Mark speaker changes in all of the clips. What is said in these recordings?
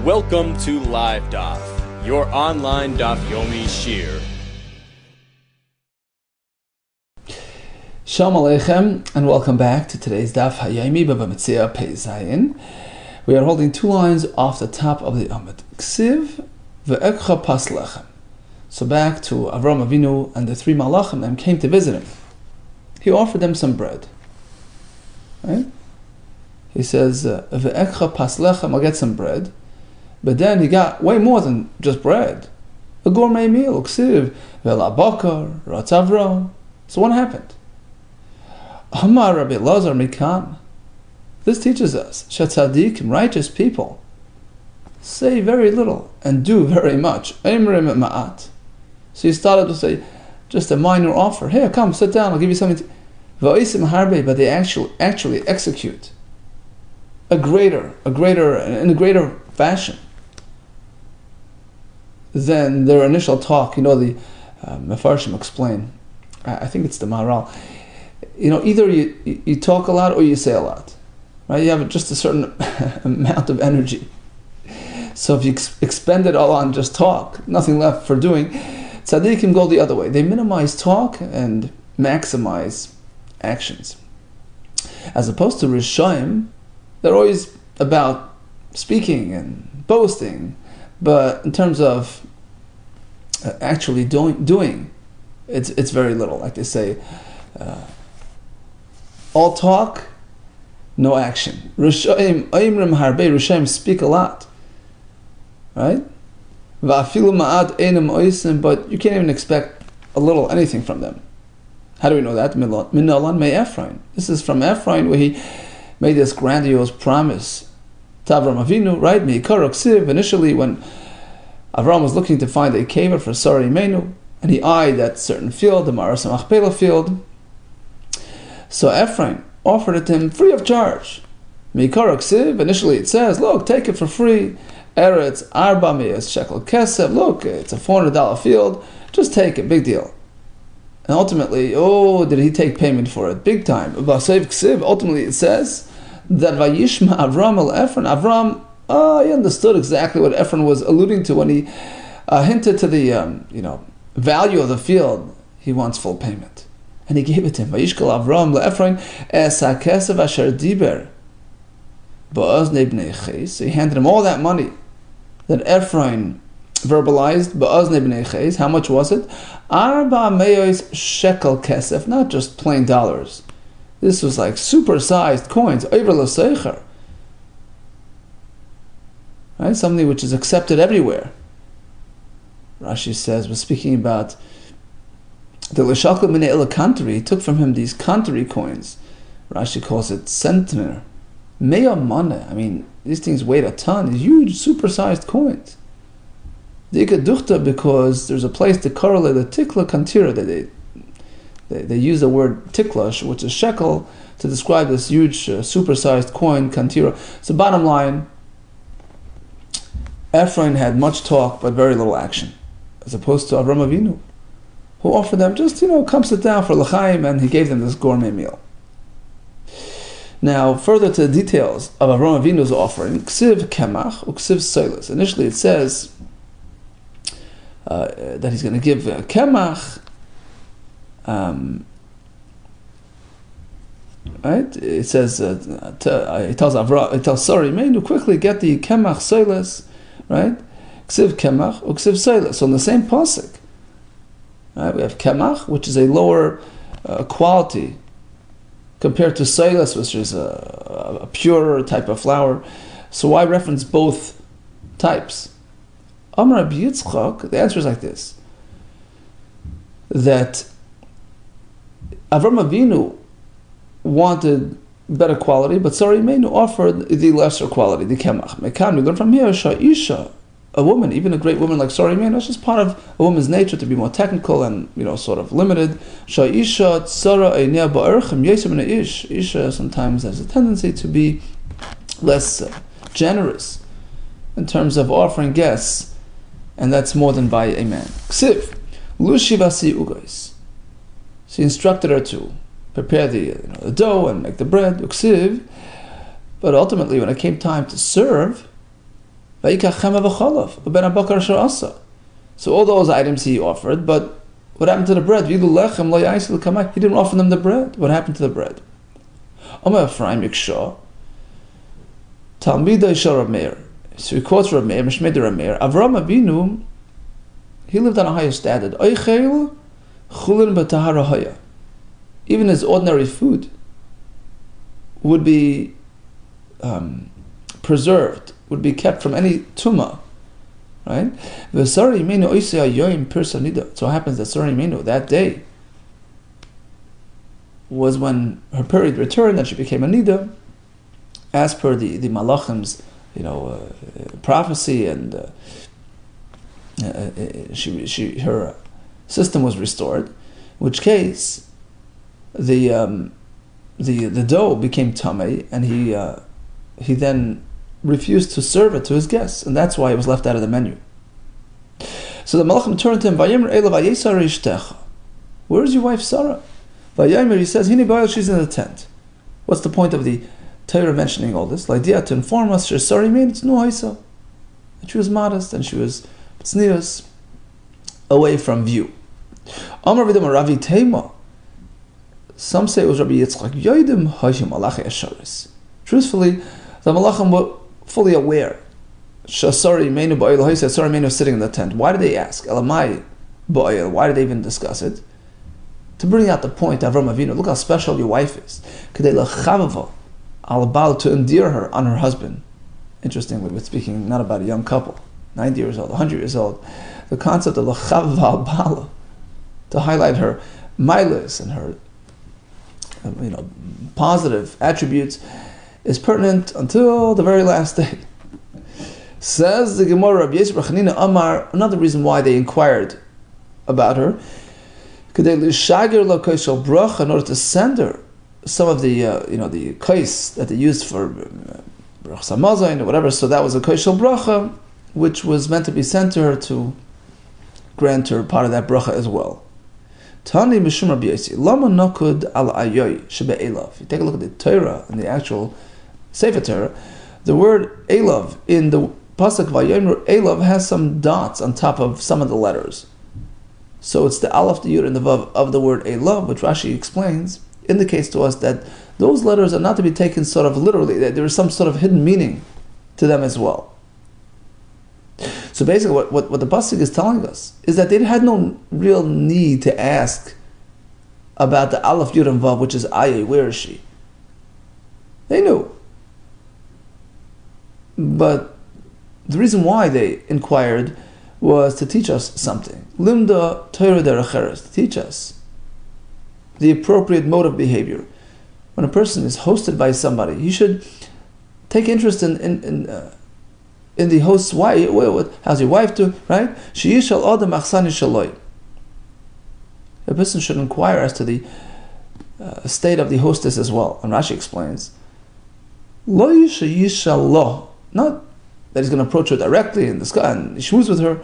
Speaker 1: Welcome to Live DAF, your online DAF Yomi Shir.
Speaker 2: Shalom Aleichem, and welcome back to today's DAF Hayami Bava Metzia Pei Zayin. We are holding two lines off the top of the Amud. Ksiv ve'ekcha pas lechem. So back to Avram Avinu and the three Malachim that came to visit him. He offered them some bread. Right? He says, ve'ekcha pas lechem, I'll get some bread. But then he got way more than just bread. A gourmet meal. Ksiv ve'la bakar, ratz Avram. So what happened? Amar Rabbi Lazar Mikan. This teaches us, Shatzadikim, righteous people, say very little and do very much. Emrim ma'at. So he started to say, just a minor offer. Here, come, sit down, I'll give you something. Va'osim harbe, but they actually execute in a greater fashion than their initial talk. You know, the Mefarshim explain, I think it's the Maharal, you know, either you talk a lot or you say a lot, right? You have just a certain amount of energy. So if you expend it all on just talk, nothing left for doing, tzaddikim go the other way. They minimize talk and maximize actions. As opposed to Rishaim, they're always about speaking and boasting, but in terms of actually doing, it's very little. Like they say, all talk, no action. Rishaim, Aimrim Harbe, Rishaim speak a lot. Right? Va'afilu ma'at einam oisim, but you can't even expect a little anything from them. How do we know that? Minalan me Ephraim. This is from Ephraim, where he made this grandiose promise to Avram Avinu, right? Me'ikar Ksiv, initially when Avram was looking to find a caver for Sari Menu, and he eyed that certain field, the Maras Machpelah field. So Ephraim offered it to him free of charge. Me'ikar Ksiv, initially it says, look, take it for free. Eretz Arba Me'ez Shekel Kesef, look, it's a $400 field, just take it, big deal. And ultimately, did he take payment for it? Big time. Ultimately it says that Vayishma Avram el Ephron. Avram, he understood exactly what Ephron was alluding to when he hinted to the value of the field. He wants full payment. And he gave it to him. Vayishkal Avram le Ephron es ha-kesef asher diber ba'oz nebnei ches. So he handed him all that money that Ephron verbalized, ba'oz nebnei ches. How much was it? Arba me'os shekel kesef, not just plain dollars. This was like super-sized coins, over l'seicher. Right? Something which is accepted everywhere. Rashi says, we're speaking about the l'shalka minei el-kantari. He took from him these kantari coins. Rashi calls it centner. Mea mana. I mean, these things weighed a ton. These huge, super-sized coins. Dika because there's a place to correlate the tikla kantira that they use the word tikla, which is shekel, to describe this huge, super-sized coin kantira. So bottom line, Ephraim had much talk but very little action, as opposed to Avram Avinu, who offered them just, come sit down for l'chaim, and he gave them this gourmet meal. Now, further to the details of Avram Avinu's offering, ksiv kemach or ksiv soilis. Initially, it says that he's going to give kemach. Right? It says he tells Sari Meinu, quickly get the kemach soilis. Right? Ksiv kemach or ksiv soilis. So in the same pasuk, right, we have kemach, which is a lower quality compared to soilis, which is a purer type of flour. So why reference both types? Amar Rabbi Yitzchak, the answer is like this: that Avram Avinu wanted better quality, but Sari Meinu offered the lesser quality, the kemach. Mekan, we learn from here, Sha'isha, a woman, even a great woman like Sari Meinu, it's just part of a woman's nature to be more technical and sort of limited. Sha'isha tzara eineh ba'erchem yesem min ish. Isha sometimes has a tendency to be less generous in terms of offering guests, and that's more than by a man. Ksiv lushivasi ugais. She instructed her to prepare the dough and make the bread. Uksiv, but ultimately, when it came time to serve, So all those items he offered, but what happened to the bread? He didn't offer them the bread. What happened to the bread? So he quotes Rav Meir, Mishmei Rav Meir. Avram Avinu, he lived on a higher standard. Even his ordinary food would be preserved, would be kept from any tumah, right? So it happens that Sari Minu, that day, was when her period returned and she became a nida, as per the malachim's prophecy, and her system was restored. In which case, the dough became tamei, and he then refused to serve it to his guests, and that's why it was left out of the menu. So the malachim turned to him, where is your wife Sarah? He says, she's in the tent. What's the point of the Torah mentioning all this? L'idea, to inform us, Sarah made it's no haisa, that she was modest and she was tznius, away from view. Amar v'dam Ravi Tema. Some say it was Rabbi Yitzchak. Yodim hashim malachi esharis. Truthfully, the malachim were fully aware. Shasari menu ba'il haisa. Sari menu sitting in the tent. Why did they ask? Elamai ba'il. Why did they even discuss it? To bring out the point, Avram Avinu, look how special your wife is. Kedei lachavava al bal, to endear her on her husband. Interestingly, we're speaking not about a young couple, 90 years old, 100 years old. The concept of lachavava al bal, to highlight her milas and her positive attributes, is pertinent until the very last day. Says the Gemara, Rabbi Yisrael Chanina Amar, another reason why they inquired about her, in order to send her some of the the kais that they used for brachas hamazon or whatever. So that was a kaishal bracha, which was meant to be sent to her to grant her part of that bracha as well. Tani mishum Rabbi Yossi, lama nokud al ayoy shebe elav. You take a look at the Torah, in the actual Sefer Torah, the word elav in the pasuk vayomru elav has some dots on top of some of the letters. So it's the aleph, the yud, and the vav of the word elav, which Rashi explains, indicates to us that those letters are not to be taken sort of literally, that there is some sort of hidden meaning to them as well. So basically what the pasuk is telling us is that they had no real need to ask about the aleph, yud, and vav, which is ayah, where is she? They knew. But the reason why they inquired was to teach us something. Limda Torah derecheres, to teach us the appropriate mode of behavior. When a person is hosted by somebody, he should take interest in the host's wife. How's your wife doing? Right? She'yishal adam achsani shaloi. A person should inquire as to the state of the hostess as well. And Rashi explains, lo yishal lo, not that he's going to approach her directly and schmooze with her.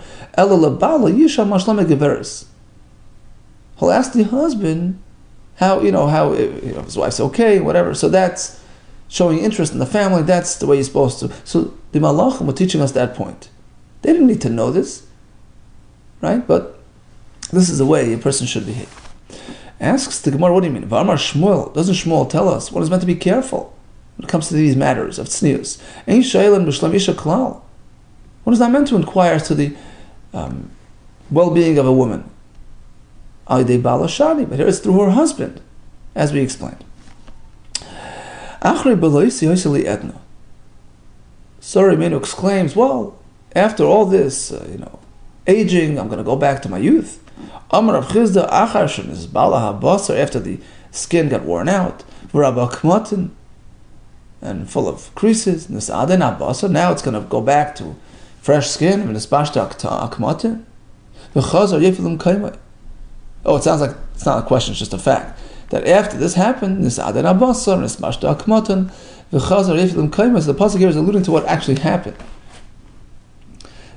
Speaker 2: He'll ask the husband how his wife's okay, whatever. So that's showing interest in the family. That's the way you're supposed to. So the malachim were teaching us that point. They didn't need to know this, right? But this is the way a person should behave. Asks the Gemara, what do you mean? V'amar Shmuel, doesn't Shmuel tell us what is meant to be careful when it comes to these matters of tznius? What is that meant to inquire as to the well-being of a woman? But here it's through her husband, as we explained. Sorry, Menu exclaims, well, after all this, aging, I'm going to go back to my youth. Amar Rav Chizda, after the skin got worn out, and full of creases, now it's going to go back to fresh skin. Oh, it sounds like it's not a question, it's just a fact. That after this happened, the pasuk here is alluding to what actually happened.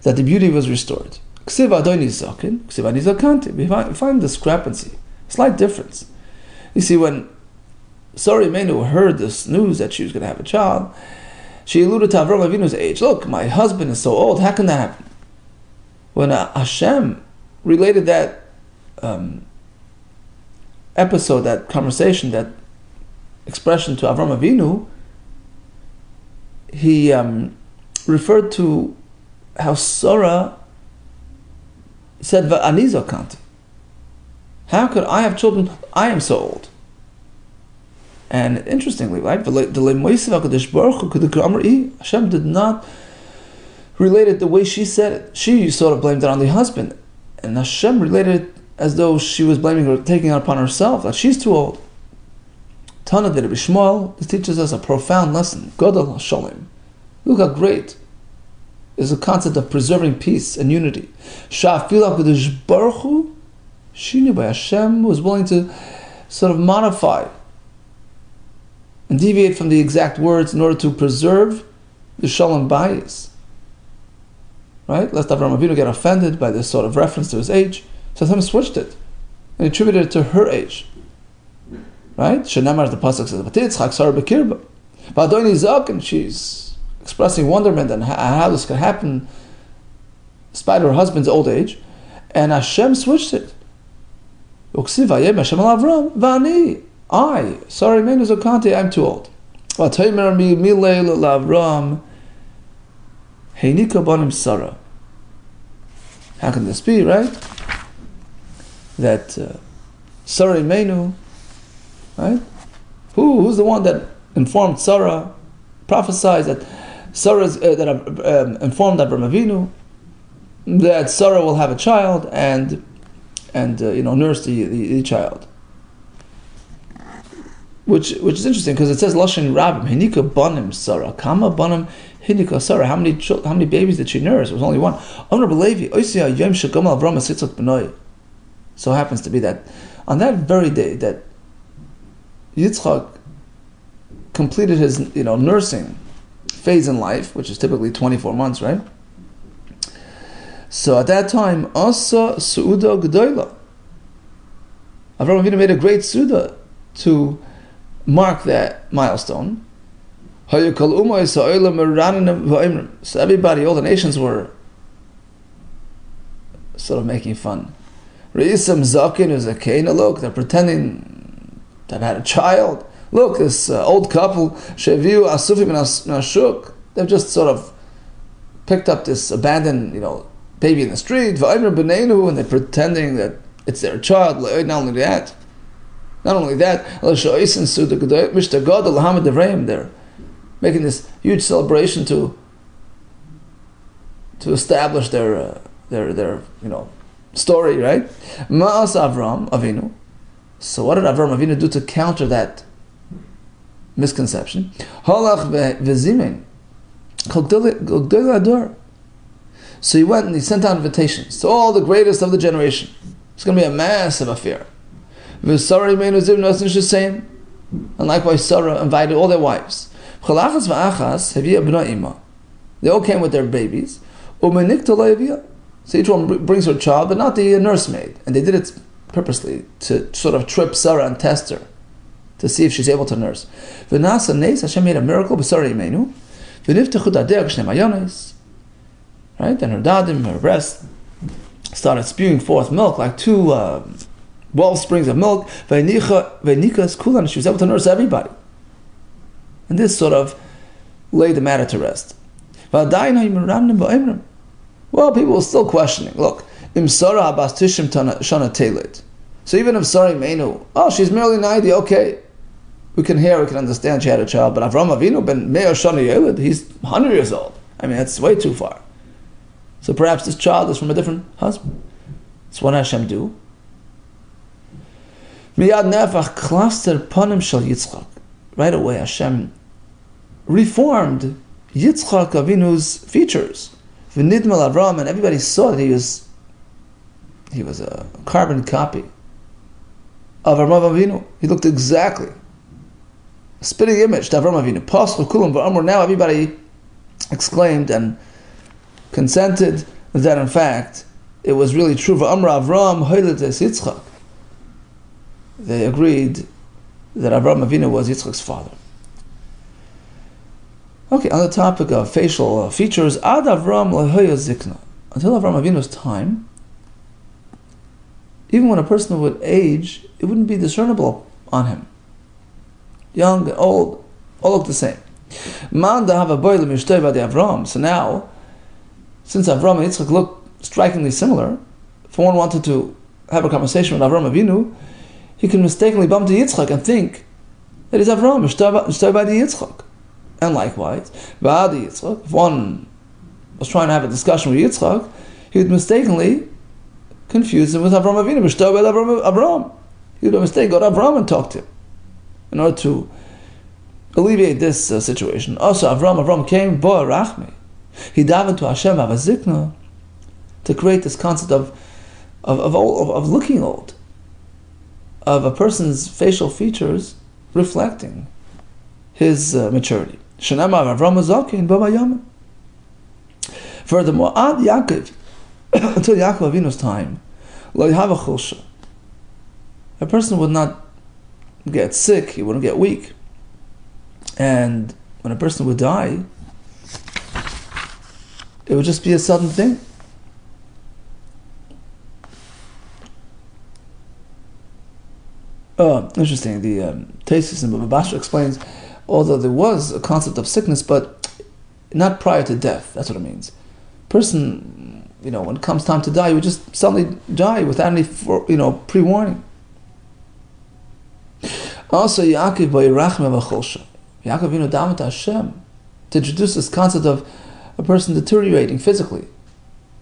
Speaker 2: That the beauty was restored. We find discrepancy, slight difference. You see, when Sari Menu heard this news that she was going to have a child, She alluded to Avram Avinu's age. Look, my husband is so old. How can that happen? When Hashem related that episode, that conversation, that expression to Avram Avinu, he referred to how Sarah said, "Va'ani zakanti." How could I have children? I am so old. And interestingly, right, Hashem did not relate it the way she said it. She sort of blamed it on the husband, and Hashem related it as though she was blaming her, taking it upon herself, that she's too old. Tana de Rabbi Shmuel, this teaches us a profound lesson. Godel Hashalom. Look how great is the concept of preserving peace and unity. Sha'afila Kadosh Baruch Hu, Shinu by Hashem was willing to sort of modify and deviate from the exact words in order to preserve the Shalom Bayis. Right? Lest Avraham Avinu get offended by this sort of reference to his age. So Hashem switched it and attributed it to her age. Right? Shenamar, the pasuk says, "V'titzchak Sarah b'kirba." V'adoni zak, and she's expressing wonderment and how this could happen despite her husband's old age. And Hashem switched it. Uksiv vayem Hashem al Avram v'ani. Sorry, man, I'm too old. V'ataymer mi milei l'Avram heinika banim Sarah. How can this be, right? That Sarah Imenu, right? Who's the one that informed Sarah, prophesied that Sarah's informed Abraham Avinu that Sarah will have a child and nurse the child. Which is interesting because it says Lashon Rabim Hinika Banim Sarah Kama Banim Hinika Sarah. How many babies did she nurse? It was only one. Amr Belevi Oisia Yom Shegomal Avram Asitzot B'noi. So happens to be that on that very day that Yitzchak completed his nursing phase in life, which is typically 24 months, right? So at that time, Asa Su'uda Gedoyla. Avraham Avinu made a great Suda to mark that milestone. So everybody, all the nations were sort of making fun. Re'isam Zakin is a Kana. Look, they're pretending that had a child. Look, this old couple, Sheviu Asufim and Ashuk, they've just sort of picked up this abandoned, baby in the street. And they're pretending that it's their child. Not only that, they're making this huge celebration to establish their story, right? Ma'as Avram Avinu. So what did Avram Avinu do to counter that misconception? Halach vezimin. So he went and he sent out invitations to all the greatest of the generation. It's going to be a massive affair. And likewise Sarah invited all their wives. They all came with their babies. So each one brings her child, but not the nursemaid. And they did it purposely to sort of trip Sarah and test her to see if she's able to nurse. Hashem made a miracle. Right? And her dadim, her breast, started spewing forth milk like two well springs of milk. And she was able to nurse everybody. And this sort of laid the matter to rest. Well, people were still questioning. Look, so even if Sarah Imenu, she's merely 90, okay. We can understand she had a child, but Avram Avinu ben Me'er Shana Yeled, he's 100 years old. I mean, that's way too far. So perhaps this child is from a different husband. So what does Hashem do? Miyad nefach klaster panim shel Yitzchak. Right away, Hashem reformed Yitzchak Avinu's features. V'nidmal Avram, and everybody saw that he was a carbon copy of Avram Avinu. He looked exactly a spitting image to Avram Avinu. Pascha kulam v'amor. Now everybody exclaimed and consented that in fact it was really true. V'amor Avram hoiled es Yitzchak. They agreed that Avram Avinu was Yitzchak's father. Okay, on the topic of facial features, Ad Avram Lahoya Zikna. Until Avram Avinu's time, even when a person would age, it wouldn't be discernible on him. Young, old, all look the same. So now, since Avram and Yitzchak look strikingly similar, if one wanted to have a conversation with Avram Avinu, he can mistakenly bump to Yitzchak and think that he's Avram, Mishtay by the Yitzchak. And likewise, if one was trying to have a discussion with Yitzchak, he would mistakenly confuse him with Avram Avinu, Mishtay by Avram. He would mistake, go to Avram and talk to him. In order to alleviate this situation. Also, Avram came, Boa Rachme. He davened to Hashem Avazikna to create this concept of looking old, of a person's facial features reflecting his maturity. Shenamar Avram Zakin Bava Yamin. Furthermore, Ad Yaakov, until Yaakov Avinu's time, Lo Yahava Chulsha. A person would not get sick, he wouldn't get weak. And when a person would die, it would just be a sudden thing. Interesting. The Tesis in Bava Basra explains, although there was a concept of sickness, but not prior to death. That's what it means. Person, when it comes time to die, he would just suddenly die without any, pre-warning. Also, Yaakov Vayirachme V'Cholsha. Yaakov Avinu davened to Hashem to introduce this concept of a person deteriorating physically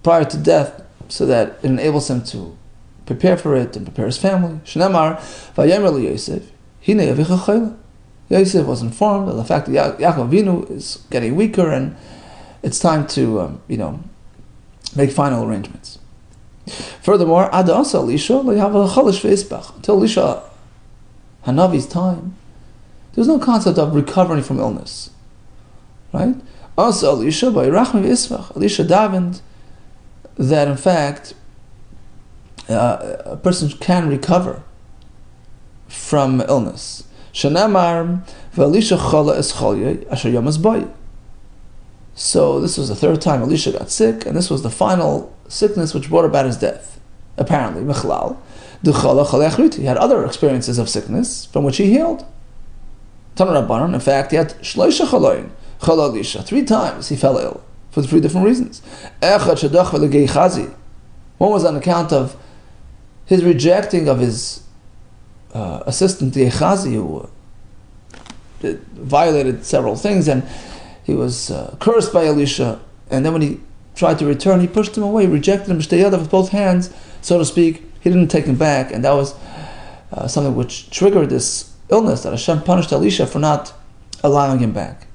Speaker 2: prior to death, so that it enables him to prepare for it and prepare his family. Shnamar Vayemer li Yosef Hine Yavicha Chayla. Yosef was informed of the fact that Yaakov Avinu is getting weaker and it's time to make final arrangements. Furthermore, Ad Asa Elisha lo Yahava Chalish Ve'Isbach. Until Elisha Hanavi's time, there's no concept of recovering from illness, right? Also, Elisha by Rachmi V'Isvach. Elisha davened that in fact a person can recover from illness. Shanamar V'Elisha Chala Es Chalya Asher Yamas Boy. So this was the third time Elisha got sick, and this was the final sickness which brought about his death. Apparently, Mechlal. He had other experiences of sickness from which he healed. In fact, he had shloisha chaloyin, Elisha. 3 times he fell ill for 3 different reasons. One was on account of his rejecting of his assistant Gehazi, who violated several things, and he was cursed by Elisha. And then when he tried to return, he pushed him away, rejected him with both hands, so to speak. He didn't take him back, and that was something which triggered this illness, that Hashem punished Elisha for not allowing him back.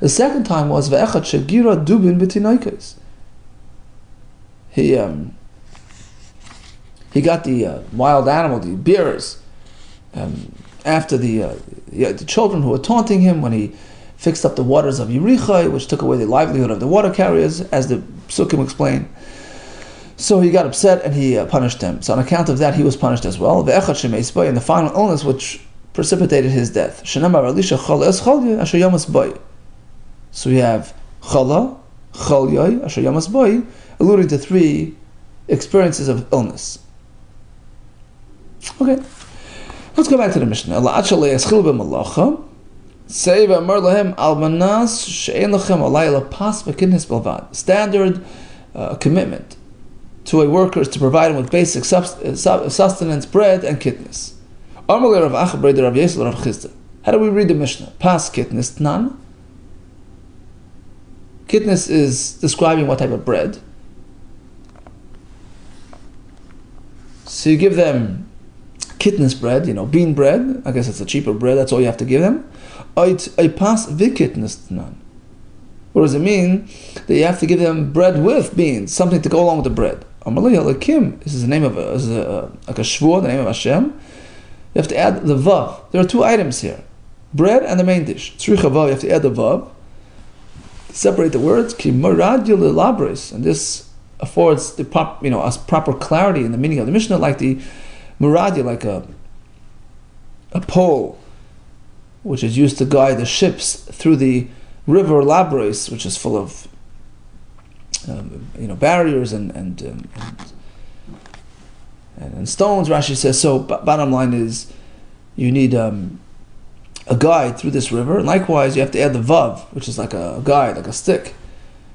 Speaker 2: The second time was Ve'echad Shegira Dubin B'Tinoikos. He got the wild animal, the bears, after the children who were taunting him when he fixed up the waters of Yericho, which took away the livelihood of the water carriers, as the Psukim explain. So he got upset and he punished them. So on account of that, he was punished as well. Ve'echad shemeis boy, and the final illness which precipitated his death. Shenamar Elisha Chala Es Chalya Asher Yamas Boy. So we have Chala, Chalya Asher Yamas Boy, alluding to 3 experiences of illness. Okay, let's go back to the Mishnah. Allah Achalei Eschil B'Malacha Sei V'Amar Lahem Almanas She'en Lachem Alay Lapas V'Kidnis Belvad. Standard commitment to a worker is to provide him with basic sustenance, bread, and kitnis. How do we read the Mishnah? Pas kitnis tnan. Kitnis is describing what type of bread. So you give them kitnis bread, bean bread. I guess it's a cheaper bread. That's all you have to give them. Pas vikitnis tnan. What does it mean? That you have to give them bread with beans, something to go along with the bread. This is the name of like a shvur, the name of Hashem. You have to add the vav. There are 2 items here: bread and the main dish. Tzricha vav. You have to add the vav. Separate the words. Ki maradio lelabris, and this affords the us proper clarity in the meaning of the Mishnah, like the maradia, like a pole, which is used to guide the ships through the river Labros, which is full of barriers and stones. Rashi says so. Bottom line is, you need a guide through this river. And likewise, you have to add the vav, which is like a guide, like a stick,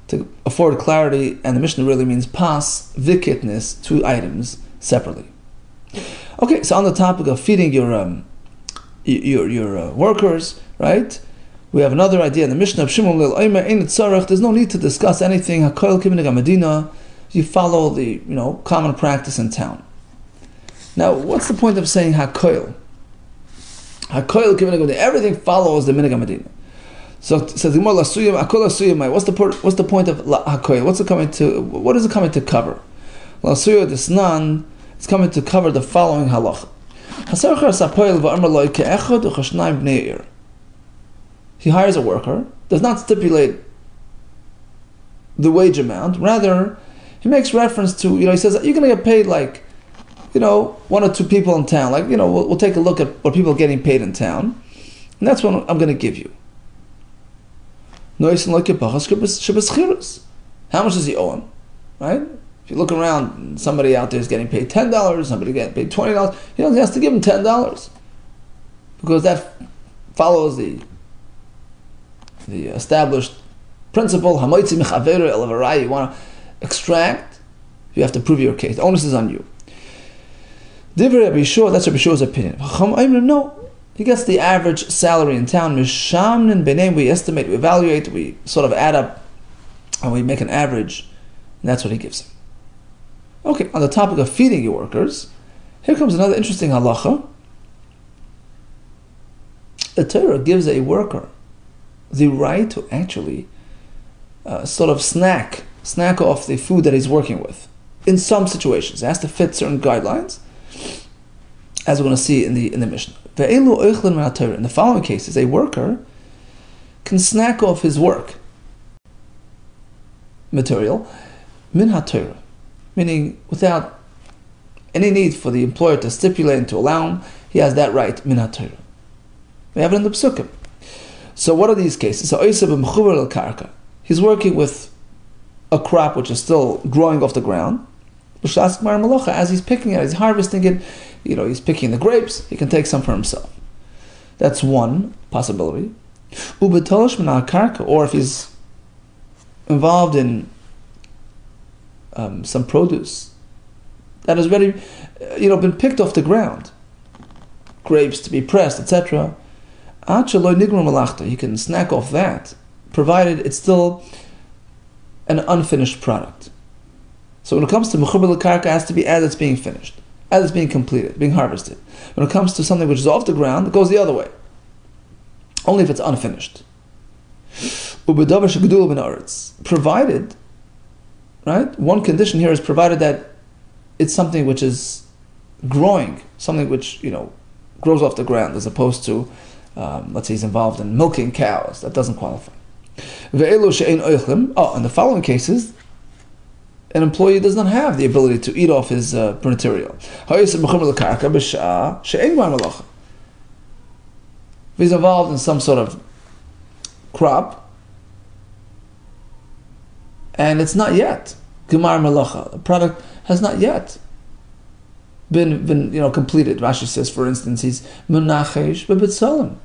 Speaker 2: to afford clarity. And the Mishnah really means pas vikitness, two items separately. Okay, so on the topic of feeding your workers, right? We have another idea in the Mishnah of Shimon Lil Omer Ein Tzarech. There's no need to discuss anything. Hakoil Kiminag Medina. You follow the common practice in town. Now, what's the point of saying Hakoil? Hakoil Kiminag Medina. Everything follows the Minag Medina. So it says Gemara Lasuyim Akol Lasuyim. What's the point of Hakoil? What is it coming to cover? Lasuyim Desnan. It's coming to cover the following halacha. He hires a worker, does not stipulate the wage amount. Rather, he makes reference to, he says, you're going to get paid like, one or two people in town. Like, we'll take a look at what people are getting paid in town. And that's what I'm going to give you. How much does he owe him? Right? If you look around, somebody out there is getting paid $10, somebody getting paid $20, he has to give him $10. Because that follows the established principle, you want to extract, you have to prove your case. The onus is on you. That's Rabbi Yeshua's opinion. No, he gets the average salary in town. We estimate, we evaluate, we sort of add up, and we make an average, and that's what he gives him. Okay, on the topic of feeding your workers, here comes another interesting halacha. The Torah gives a worker the right to actually sort of snack off the food that he's working with. In some situations, it has to fit certain guidelines, as we're going to see in the Mishnah. In the following cases, a worker can snack off his work material min ha-Torah, meaning without any need for the employer to stipulate and to allow him, he has that right min ha-Torah. We have it in the Psukim. So what are these cases? So he's working with a crop which is still growing off the ground. As he's picking it, he's harvesting it, he's picking the grapes, he can take some for himself. That's one possibility. Or if he's involved in some produce that has already been picked off the ground, grapes to be pressed, etc., he can snack off that, provided it's still an unfinished product. So when it comes to mechuber l'karka, it has to be as it's being finished, as it's being completed, being harvested. When it comes to something which is off the ground, it goes the other way, only if it's unfinished. Provided, right? One condition here is provided that it's something which is growing, something which grows off the ground, as opposed to let's say he's involved in milking cows. That doesn't qualify. In the following cases, an employee does not have the ability to eat off his material. If he's involved in some sort of crop, and it's not yet gemar malacha, the product has not yet been completed. Rashi says, for instance, he's menachesh bebetzalim.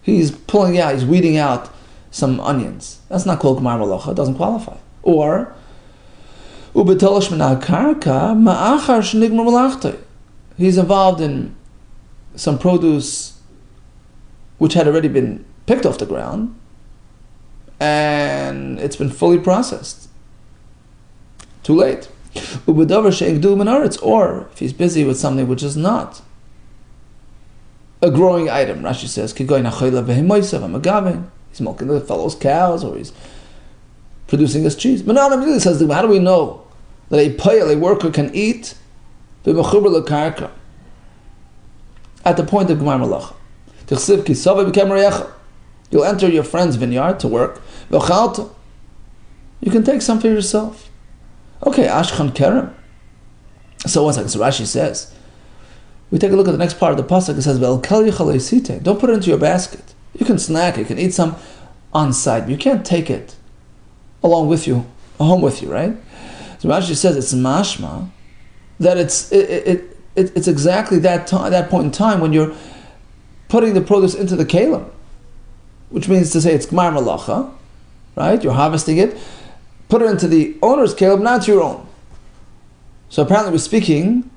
Speaker 2: He's pulling out, he's weeding out some onions. That's not called gemar malacha. It doesn't qualify. Or ubetolosh menakarka ma'achar shenigmar malachtei. He's involved in some produce which had already been picked off the ground and it's been fully processed. Too late. Or if he's busy with something which is not a growing item, Rashi says, he's milking the fellow's cows, or he's producing his cheese. But now immediately says, how do we know that a worker can eat at the point of Gemar Malacha? You'll enter your friend's vineyard to work. You can take some for yourself. Okay, Ashkan Kerem. So one second, so Rashi says, we take a look at the next part of the pasuk. It says, don't put it into your basket. You can snack, you can eat some, on site. You can't take it along with you, home with you, right? So Rashi says it's mashma that it's exactly that point in time when you're putting the produce into the kelim, which means to say it's gmar malacha, right? You're harvesting it, put it into the owner's kelim, not your own. So apparently we're speaking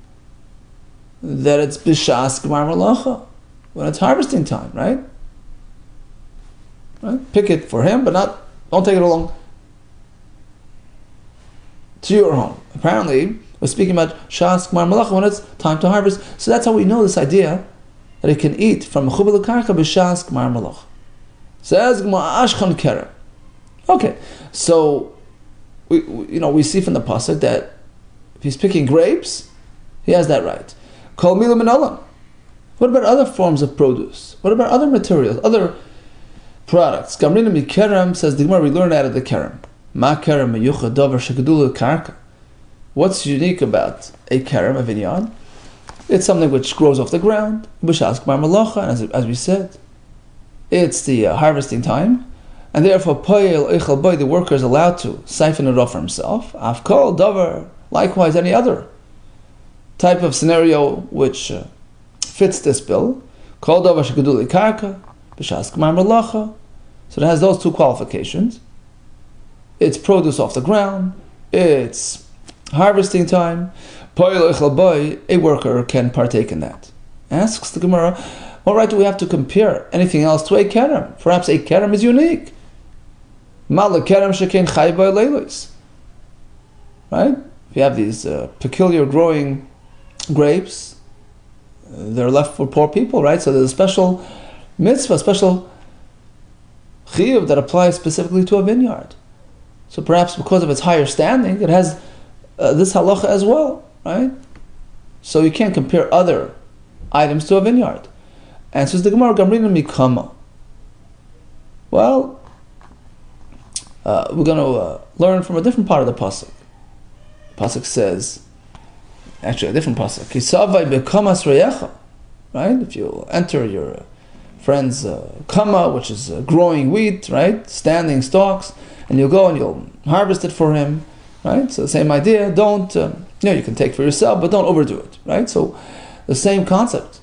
Speaker 2: that it's b'shas gmar malacha, when it's harvesting time, right? Right? Pick it for him, but don't take it along to your home. Apparently, we're speaking about shas gmar malacha when it's time to harvest. So that's how we know this idea that it can eat from mechubel l'karka b'shas gmar malacha. Says gmar ashchan kerem. Okay, so we see from the pasuk that if he's picking grapes, he has that right. Kol milu min olam. What about other forms of produce? What about other materials, other products? Gamrina mi kerem, says the Gemara, we learn out of the kerem. Ma kerem meyucha davar shegedulu karka. What's unique about a kerem, a vineyard? It's something which grows off the ground. B'shas gmar malacha, and as we said, it's the harvesting time, and therefore poyel eichel boy, the worker is allowed to siphon it off for himself. Afkol davar, likewise any other type of scenario which fits this bill. Kol davar shegedulu karka b'shas gmar malacha. So it has those two qualifications. It's produce off the ground. It's harvesting time. Poyel eichel boy, a worker can partake in that. Asks the Gemara, what right do we have to compare anything else to a kerem? Perhaps a kerem is unique. Mala kerem shekein chay by leilos. Right? If you have these peculiar growing grapes, they're left for poor people, right? So there's a special mitzvah, special chiyuv that applies specifically to a vineyard. So perhaps because of its higher standing, it has this halacha as well, right? So you can't compare other items to a vineyard. And says the Gemara, Gamrina mikama. Well, we're going to learn from a different part of the pasuk. The pasuk says, actually a different pasuk, Kisavai bekamas reyecha. Right? If you enter your friend's kama, which is growing wheat, right? Standing stalks, and you'll go and you'll harvest it for him, right? So the same idea. Don't, you can take for yourself, but don't overdo it, right? So the same concept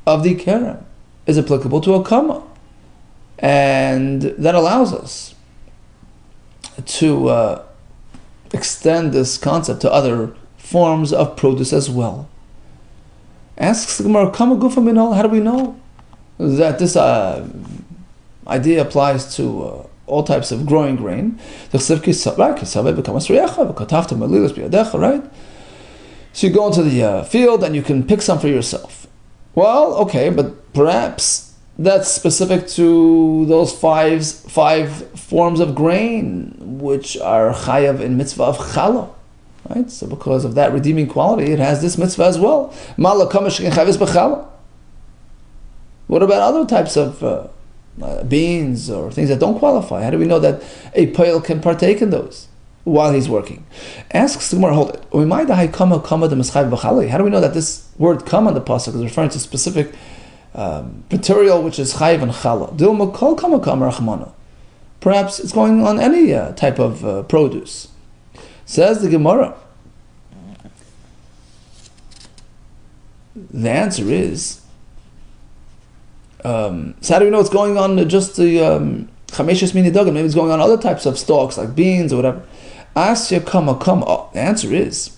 Speaker 2: of the kerem is applicable to a kama, and that allows us to extend this concept to other forms of produce as well. Asks the Gemara, kama gufa minol, how do we know that this idea applies to all types of growing grain? Right? So you go into the field and you can pick some for yourself. Well, okay, but perhaps that's specific to those five forms of grain which are chayav in mitzvah of challah. Right? So because of that redeeming quality, it has this mitzvah as well. What about other types of beans or things that don't qualify? How do we know that a poel can partake in those while he's working? Asks the Gemara, hold it. How do we know that this word "come" on the pasuk is referring to specific material which is chayiv and challah? Perhaps it's going on any type of produce. Says the Gemara. The answer is, so how do we know it's going on just the chameshes mini dogim? Maybe it's going on other types of stalks like beans or whatever. Asya kama. The answer is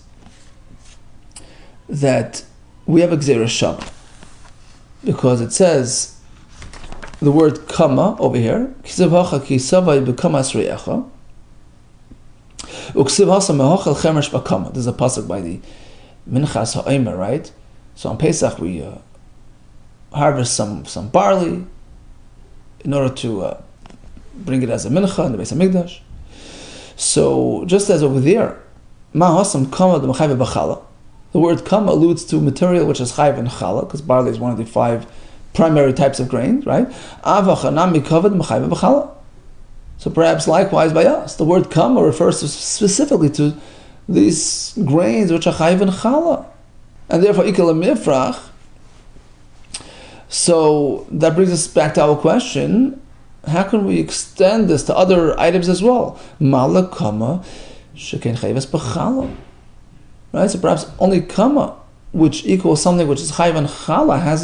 Speaker 2: that we have a gzera shama, because it says the word kama over here. Kisavacha kisavai b'kamas re'echa. There's a pasuk by the Minchas Ha'omer, right? So on Pesach we harvest some barley in order to bring it as a mincha in the Beis Hamikdash. So just as over there, the word kama alludes to material which is chayv and challah, because barley is one of the 5 primary types of grains, right? So perhaps likewise by us, the word kama refers specifically to these grains which are chayv and challah, and therefore ikal mifrach. So that brings us back to our question: how can we extend this to other items as well? Malakama sheken chayvas b'chala. Right. So perhaps only kama, which equals something which is chayv and chala, has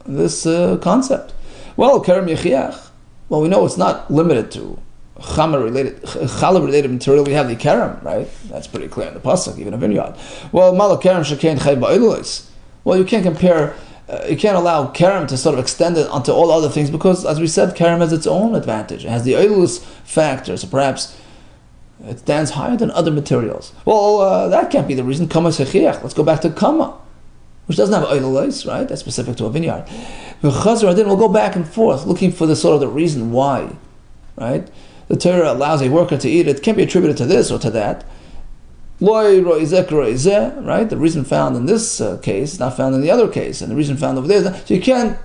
Speaker 2: this concept. Well, kerem yechiach. Well, we know it's not limited to chala related material. We have the kerem, right? That's pretty clear in the pasuk, even a vineyard. Well, malak kerem sheken chayv ba'ilus. Well, you can't compare. You can't allow kerem to sort of extend it onto all other things because, as we said, kerem has its own advantage. It has the oilus factor, so perhaps it stands higher than other materials. Well, that can't be the reason. Kama sechiach. Let's go back to kama, which doesn't have oilus, right? That's specific to a vineyard. Then we'll go back and forth looking for the reason why, right? The Torah allows a worker to eat. It can't be attributed to this or to that. Right? The reason found in this case is not found in the other case, and the reason found over there. So you can't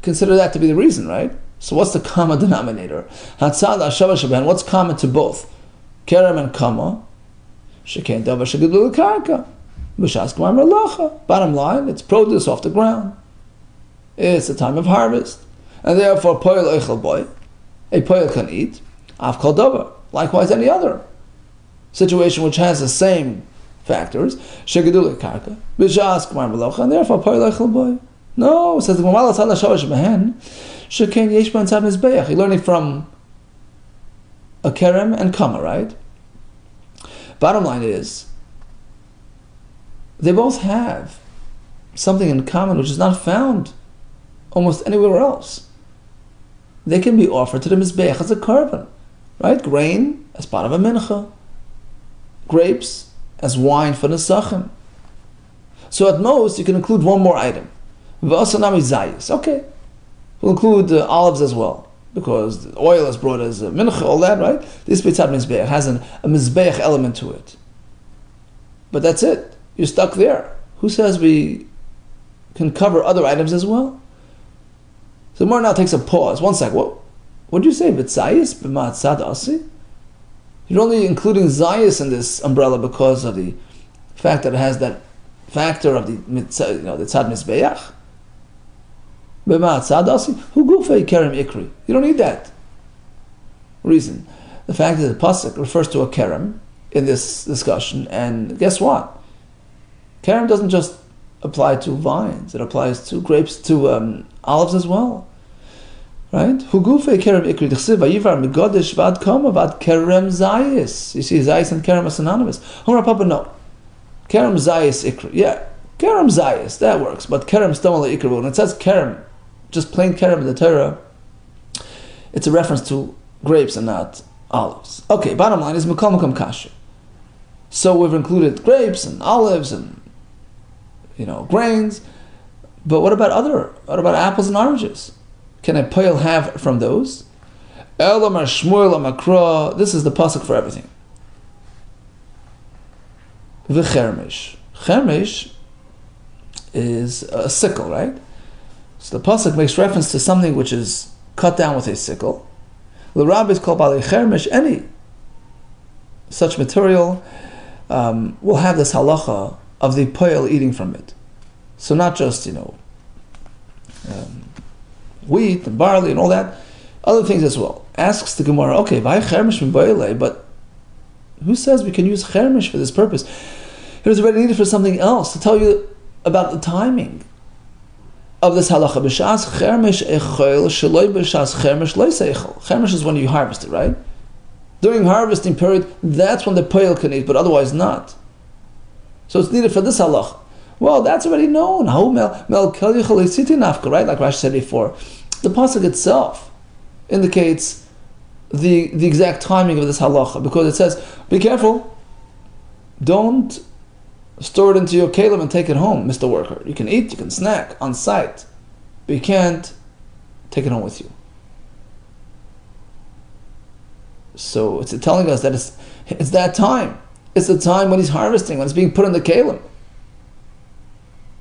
Speaker 2: consider that to be the reason, right? So what's the common denominator? What's common to both kerem and kama? Bottom line, it's produce off the ground. It's the time of harvest, and therefore poil eichel boy, a poil can eat. Av kol davar. Likewise, any other situation which has the same factors, shegedule karka, b'shas k'mar melocha, and therefore poil eichel boy. No, it says the Gemara tzad l'shavash behen, sheken yesh ben tzad mizbeach. You're learning from a kerem and kama, right? Bottom line is, they both have something in common which is not found almost anywhere else. They can be offered to the mizbeach as a korban, right? Grain as part of a mincha, grapes as wine for the nesachim. So at most you can include one more item. V'asanami zayis. Okay, we'll include olives as well because the oil is brought as a mincha, all that, right? This beitzat mizbeach has a mizbeach element to it, but that's it. You're stuck there. Who says we can cover other items as well? So the Gemara now takes a pause. One sec. What did you say? B'tzayis b'ma'atzad asi? You're only including zayis in this umbrella because of the fact that it has that factor of the tzad mizbeach. B'ma'atzad asi? Hu gufei kerem ikri. You don't need that reason. The fact that the pasuk refers to a kerem in this discussion, and guess what? Kerem doesn't just apply to vines; it applies to grapes, to olives as well, right? Hugufei kerem ikri d'chsiv vayivar migodesh vad kama vad kerem zayis. You see, zayis and kerem are synonymous. Homra Papa, no. Kerem zayis ikri, yeah, kerem zayis, that works. But kerem stomala ikri, when it says kerem, just plain kerem in the Torah, it's a reference to grapes and not olives. Okay, bottom line is mikol makom kasher. So we've included grapes and olives and grains, but what about apples and oranges? Can a poil have from those? Elamar shmuel amakra. This is the pasuk for everything. V'chermish. Chermish is a sickle, right? So the pasuk makes reference to something which is cut down with a sickle. The rabbis call balei chermish any such material will have this halacha of the poil eating from it. So not just wheat and barley and all that, other things as well. Asks the Gemara, okay, but who says we can use chermish for this purpose? It was already needed for something else, to tell you about the timing of this halacha. B'shas chermish echol sheloi b'shas chermish lo seichel. Chermish is when you harvest it, right? During harvesting period, that's when the poil can eat, but otherwise not. So it's needed for this halacha. Well, that's already known. Right? Like Rashi said before, the pasuk itself indicates the exact timing of this halacha, because it says, be careful, don't store it into your kelim and take it home, Mr. Worker. You can eat, you can snack on site, but you can't take it home with you. So it's telling us that it's that time. It's the time when he's harvesting, when it's being put in the kelim.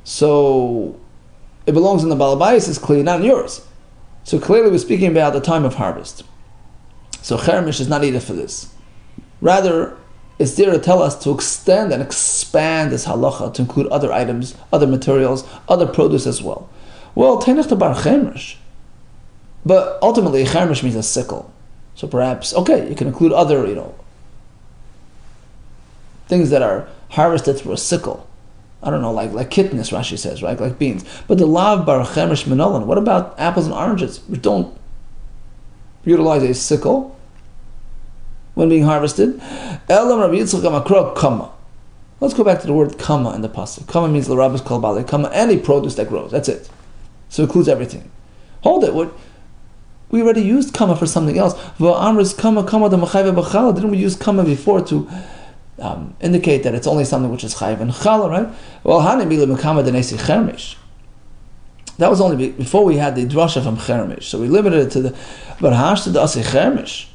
Speaker 2: So it belongs in the balabais, is clear, not in yours. So clearly we're speaking about the time of harvest. So chermish is not needed for this. Rather, it's there to tell us to extend and expand this halacha to include other items, other materials, other produce as well. Well, Teinach the bar chermish. But ultimately, chermish means a sickle. So perhaps, okay, you can include other, things that are harvested through a sickle. I don't know, like kidneys, Rashi says, right? Like beans. But the lav bar chermish minolan. What about apples and oranges, which don't utilize a sickle when being harvested? Elam Rabbi Yitzchak Amakro kama. Let's go back to the word kama in the pasuk. Kama means l'rabbis kol balei kama, any produce that grows. That's it. So it includes everything. Hold it. We already used kama for something else. V'amris kama kama the machayve b'chala. Didn't we use kama before to indicate that it's only something which is chayv and chala, right? Well, hani mila mekama denesi chermish. That was only before we had the drasha from chermish. So we limited it to the but hash to the ase chermish.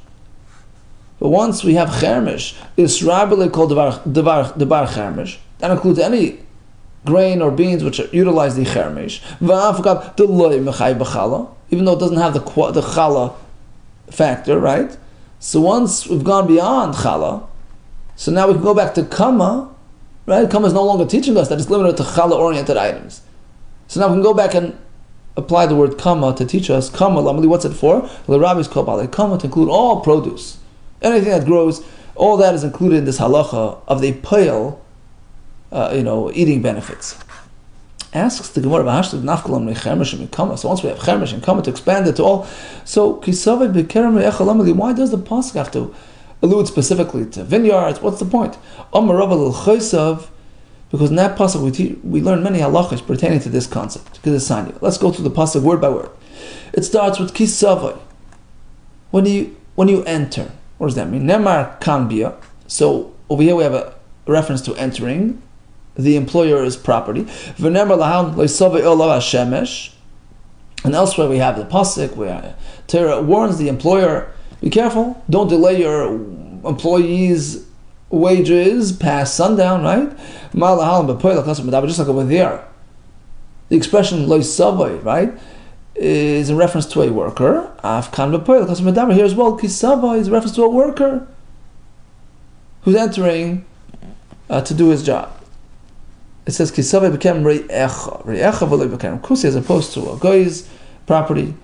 Speaker 2: But once we have chermish, it's rabbi called devar chermish. That includes any grain or beans which utilize the chermish. V'afkat the loy mechayv b'chala. Even though it doesn't have the chala factor, right? So once we've gone beyond chala, so now we can go back to kama, right? Kama is no longer teaching us that it's limited to chala-oriented items. So now we can go back and apply the word kama to teach us, kama, lamali, what's it for? The rabbis call balei kama to include all produce. Anything that grows, all that is included in this halacha of the pale, eating benefits. Asks the Gemara, so once we have chermish and kama to expand it to all, so why does the pasuk have to allude specifically to vineyards? What's the point? Because in that pasuk we learn many halachas pertaining to this concept. Let's go through the pasuk word by word. It starts with kisavai. When you enter, what does that mean? Nemar kanbia. So over here we have a reference to entering the employer's property. And elsewhere we have the pasuk where Torah warns the employer, be careful, don't delay your employees' wages past sundown, right? Just like over there. The expression loy savai, right, is in reference to a worker. Here as well, kisavai is a reference to a worker who's entering to do his job. It says kisavai became rei'echa. Rei'echa v'lo became kusi, as opposed to a guy's property.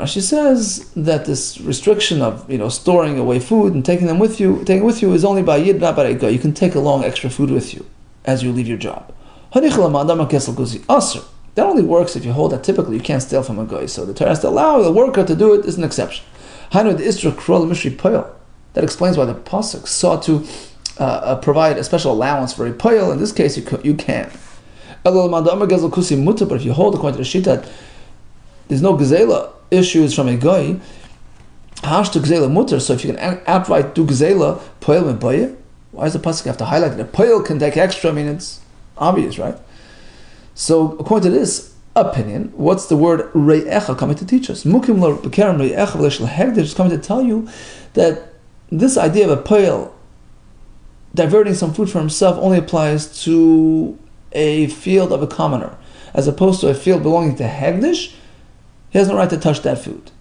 Speaker 2: She says that this restriction of storing away food and taking it with you is only by yid, not by a guy. You can take along extra food with you as you leave your job. That only works if you hold that typically you can't steal from a guy. So the Torah has to allow the worker to do it is an exception. That explains why the pasuk sought to provide a special allowance for a poil. In this case, you can. But if you hold according to the shita, there's no gezela issues from a guy. Hash to gezela mutter. So if you can outright do gezela, poil and boye, why does the pasuk have to highlight that a poil can take extra? I mean, it's obvious, right? So according to this opinion, what's the word rei'echa coming to teach us? Mukim lo bekerem rei'echa v'lesh lehegdish is coming to tell you that this idea of a poil diverting some food for himself only applies to a field of a commoner, as opposed to a field belonging to hegdish. He has no right to touch that food.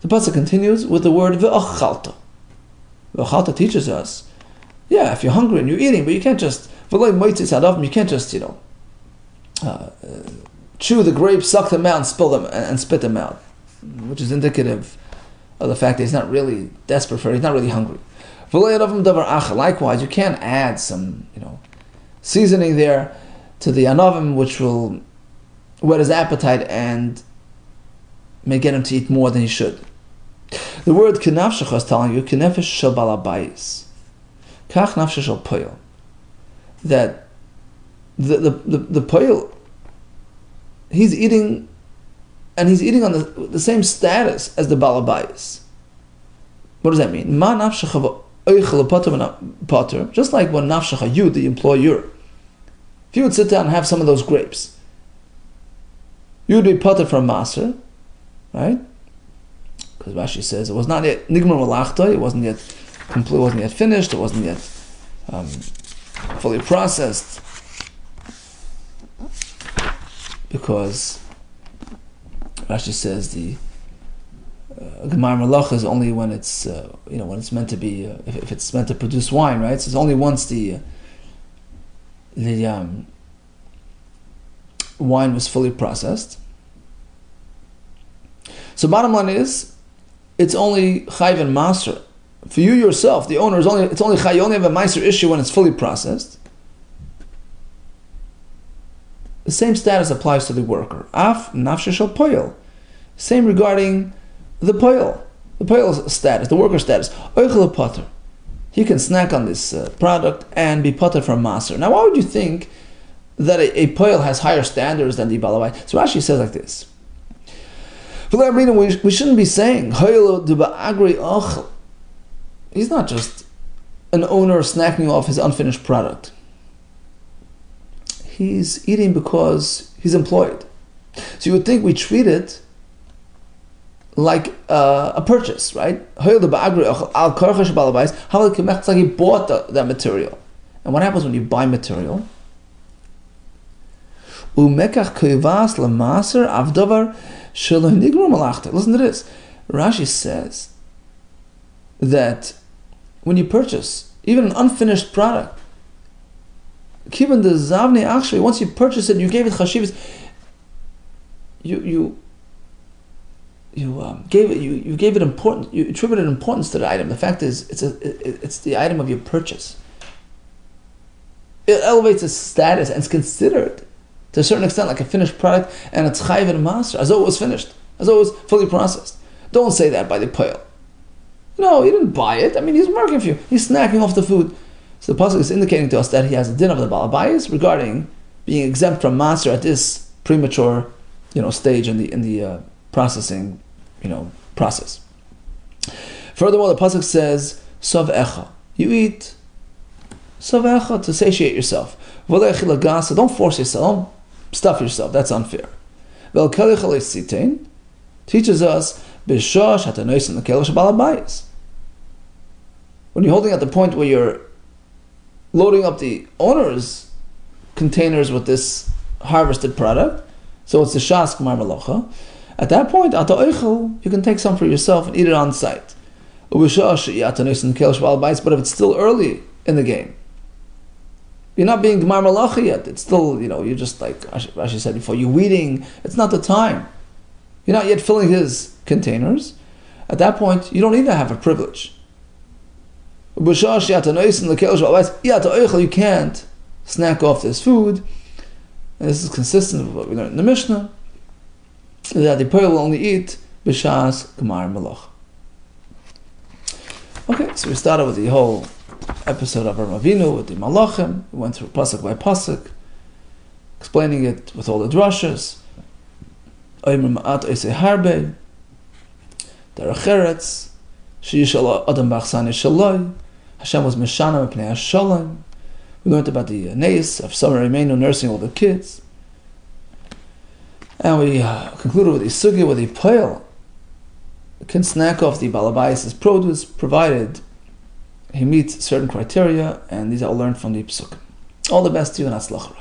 Speaker 2: The pasuk continues with the word ve'achalta. Ve'achalta teaches us, if you're hungry and you're eating, but you can't just chew the grapes, suck them out, and spill them and spit them out, which is indicative of the fact that he's not really desperate for it. He's not really hungry. Likewise, you can't add some, seasoning there to the anavim, which will whet his appetite and may get him to eat more than he should. The word kinafshecha is telling you kinefesh shel balabayis, kach nafshe shel poil, that the poil, he's eating, and he's eating on the same status as the balabayis. What does that mean? Ma nafshecha potter, just like when nafshecha, you, the employer, if you would sit down and have some of those grapes, you would be potter from maser, right? Because Rashi says it was not yet nigmar malachta, it wasn't yet complete, it wasn't yet finished, it wasn't yet fully processed, because Rashi says the gemar malach is only when it's when it's meant to be if it's meant to produce wine, right? So it's only once the wine was fully processed. So bottom line is, it's only chayv and maser. For you yourself, the owner, it's only chayv. You only have a maser issue when it's fully processed. The same status applies to the worker. Af nafshe shel poyel. Same regarding the poyel status, the worker status. Oichel potter. He can snack on this product and be potter from maser. Now, why would you think that a poyel has higher standards than the balabais? So Rashi says like this. We shouldn't be saying he's not just an owner snacking off his unfinished product. He's eating because he's employed. So you would think we treat it like a purchase, right? It's like he bought that material. And what happens when you buy material? Listen to this. Rashi says that when you purchase even an unfinished product, given the zavne actually, once you purchase it, you gave it chashivas. You gave it importance. You attributed importance to the item. The fact is, it's the item of your purchase. It elevates its status and it's considered to a certain extent like a finished product, and it's chayv and maser, as though it was finished, as though it was fully processed. Don't say that by the poil. No, he didn't buy it. I mean, he's working for you. He's snacking off the food. So the pasuk is indicating to us that he has a din of the balabais regarding being exempt from maser at this premature, stage in the processing, process. Furthermore, the pasuk says, "Sav echa." You eat sav echa to satiate yourself. Don't force yourself. Don't stuff yourself. That's unfair. Teaches us when you're holding at the point where you're loading up the owner's containers with this harvested product, so it's the shas k'mar malacha. At that point, you can take some for yourself and eat it on site. But if it's still early in the game, you're not being Gemar Malacha yet. It's still, you're just like Rashi said before, you're weeding. It's not the time. You're not yet filling his containers. At that point, you don't even have a privilege. You can't snack off this food. And this is consistent with what we learned in the Mishnah, that the Poel will only eat b'shas Gemar Malacha. Okay, so we started with the whole episode of Avraham Avinu with the Malachim. We went through pasuk by pasuk, explaining it with all the drushes. Hashem was Meshana Mepnei Hashalom. We learned about the Neis of Summer Remeinu nursing all the kids. And we concluded with the Sugi, with the Poel can snack off the Balabais' produce, provided he meets certain criteria, and these are all learned from the Psukim. All the best to you and Atzlach.